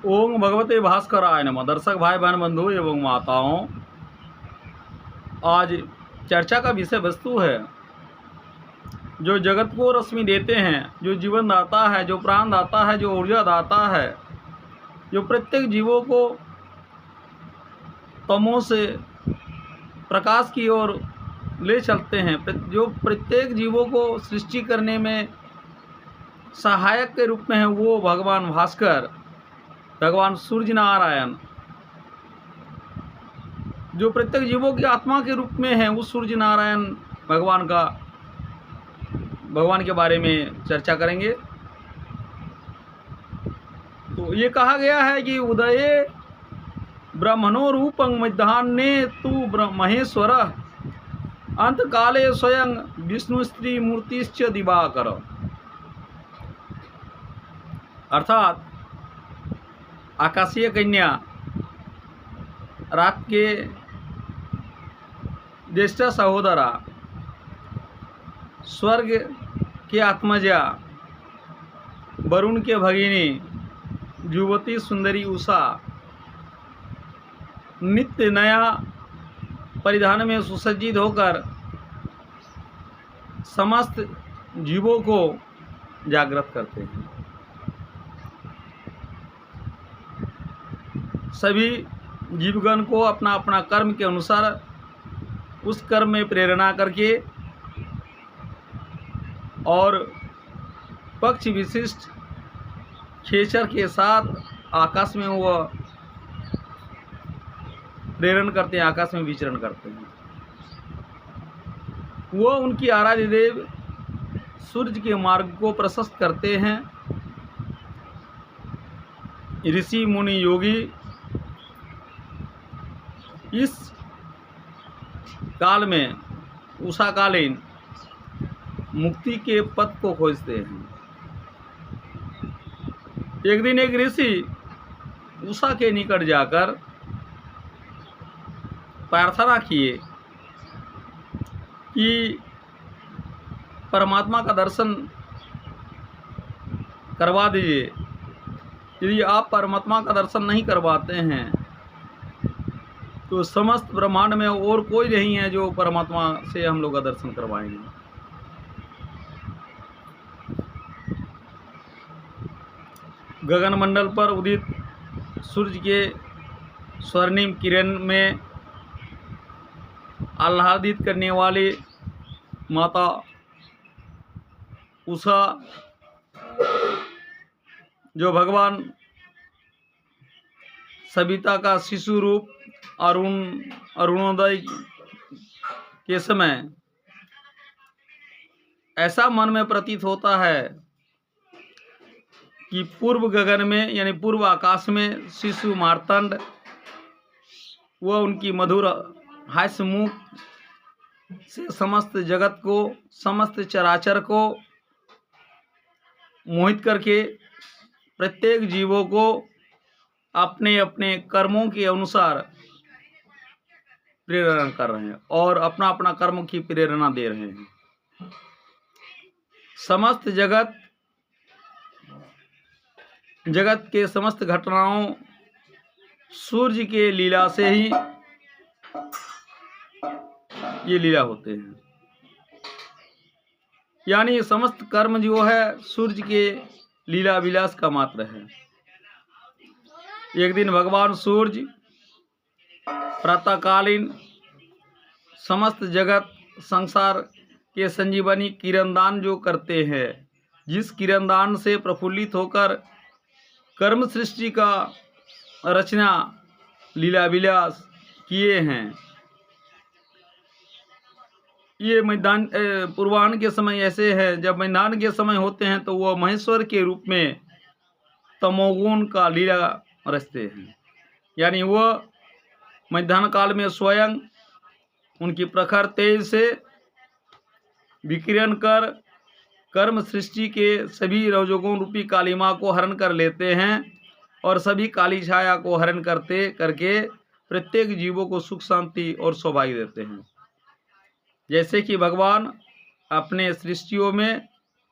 ओम भगवते भास्कराय नमः। दर्शक भाई बहन बंधु एवं माताओं, आज चर्चा का विषय वस्तु है जो जगत को रश्मि देते हैं, जो जीवन दाता है, जो प्राण दाता है, जो ऊर्जा दाता है, जो प्रत्येक जीवों को तमो से प्रकाश की ओर ले चलते हैं, जो प्रत्येक जीवों को सृष्टि करने में सहायक के रूप में है, वो भगवान भास्कर, भगवान सूर्य नारायण, जो प्रत्येक जीवों की आत्मा के रूप में है, उस सूर्य नारायण भगवान के बारे में चर्चा करेंगे। तो ये कहा गया है कि उदये ब्रह्मणो रूपं मध्याह्ने तु महेश्वर अंत काले स्वयं विष्णु स्त्री मूर्तिश्च दिवाकर। अर्थात आकाशीय कन्या, रात के ज्येष्ठ सहोदरा, स्वर्ग के आत्मजा, वरुण के भगिनी, युवती सुंदरी उषा, नित्य नया परिधान में सुसज्जित होकर समस्त जीवों को जागृत करते हैं। सभी जीवगण को अपना अपना कर्म के अनुसार उस कर्म में प्रेरणा करके और पक्ष विशिष्ट खेचर के साथ आकाश में वह प्रेरण करते हैं, आकाश में विचरण करते हैं। वो उनकी आराध्य देव सूर्य के मार्ग को प्रशस्त करते हैं। ऋषि मुनि योगी इस काल में उषाकालीन मुक्ति के पथ को खोजते हैं। एक दिन एक ऋषि उषा के निकट जाकर प्रार्थना किए कि परमात्मा का दर्शन करवा दीजिए। यदि आप परमात्मा का दर्शन नहीं करवाते हैं तो समस्त ब्रह्मांड में और कोई नहीं है जो परमात्मा से हम लोग का दर्शन करवाएंगे। गगनमंडल पर उदित सूर्य के स्वर्णिम किरण में आह्लादित करने वाली माता उषा, जो भगवान सविता का शिशु रूप अरुणोदय के समय ऐसा मन में प्रतीत होता है कि पूर्व गगन में यानी पूर्व आकाश में शिशु मार्तंड वह उनकी मधुर हास्य मुख से समस्त जगत को, समस्त चराचर को मोहित करके प्रत्येक जीवों को अपने अपने कर्मों के अनुसार प्रेरणा कर रहे हैं और अपना अपना कर्म की प्रेरणा दे रहे हैं। समस्त जगत के समस्त घटनाओं सूर्य के लीला से ही ये लीला होते हैं। यानी समस्त कर्म जो है सूर्य के लीला विलास का मात्र है। एक दिन भगवान सूर्य प्रातःकालीन समस्त जगत संसार के संजीवनी किरणदान जो करते हैं, जिस किरणदान से प्रफुल्लित होकर कर्म सृष्टि का रचना लीला विलास किए हैं, ये मैदान पूर्वाह्न के समय ऐसे है। जब मैदान के समय होते हैं तो वह महेश्वर के रूप में तमोगुण का लीला रचते हैं। यानी वह मध्याह्न काल में स्वयं उनकी प्रखर तेज से विकिरण कर कर्म सृष्टि के सभी रजोगुण रूपी कालिमा को हरण कर लेते हैं और सभी काली छाया को हरण करके प्रत्येक जीवों को सुख शांति और सौभाग्य देते हैं। जैसे कि भगवान अपने सृष्टियों में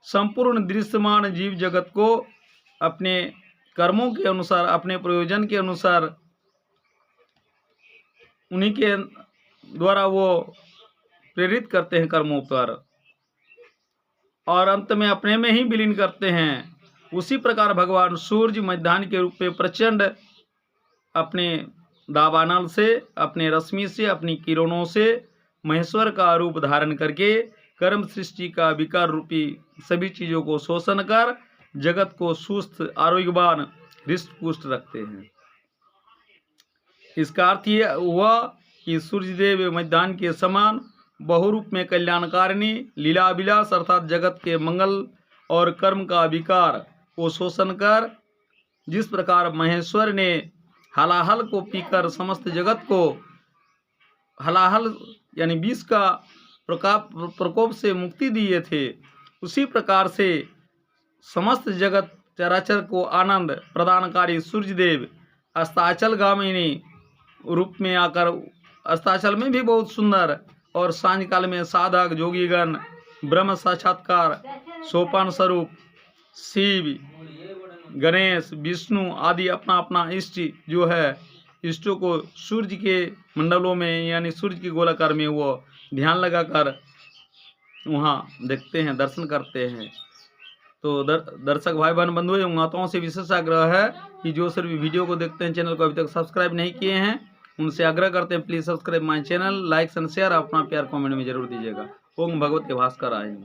संपूर्ण दृश्यमान जीव जगत को अपने कर्मों के अनुसार, अपने प्रयोजन के अनुसार उन्हीं के द्वारा वो प्रेरित करते हैं कर्मों पर और अंत में अपने में ही विलीन करते हैं। उसी प्रकार भगवान सूर्य मध्याह्न के रूप में प्रचंड अपने दावानल से, अपने रश्मि से, अपनी किरणों से महेश्वर का रूप धारण करके कर्म सृष्टि का विकार रूपी सभी चीजों को शोषण कर जगत को सुस्त, आरोग्यवान, हृष्ट पुष्ट रखते हैं। इसका अर्थ ये हुआ कि सूर्यदेव मध्याह्न के समान बहुरूप में कल्याणकारिणी लीला विलास अर्थात जगत के मंगल और कर्म का विकार को शोषण कर जिस प्रकार महेश्वर ने हलाहल को पीकर समस्त जगत को, हलाहल यानी विष का प्रकोप से मुक्ति दिए थे, उसी प्रकार से समस्त जगत चराचर को आनंद प्रदानकारी सूर्यदेव अस्ताचलगामिनी रूप में आकर, अस्ताचल में भी बहुत सुंदर और सांझ काल में साधक जोगीगण ब्रह्म साक्षात्कार सोपान स्वरूप शिव, गणेश, विष्णु आदि अपना अपना इष्ट जो है इष्टों को सूर्य के मंडलों में यानी सूर्य के गोलाकार में वो ध्यान लगाकर वहाँ देखते हैं, दर्शन करते हैं। तो दर्शक भाई बहन बंधु एवं माताओं से विशेष आग्रह है कि जो सर वीडियो को देखते हैं चैनल को अभी तक सब्सक्राइब नहीं किए हैं उनसे आग्रह करते हैं please subscribe my channel, like and share, अपना प्यार कमेंट में जरूर दीजिएगा। ओम भगवते भास्कर आए।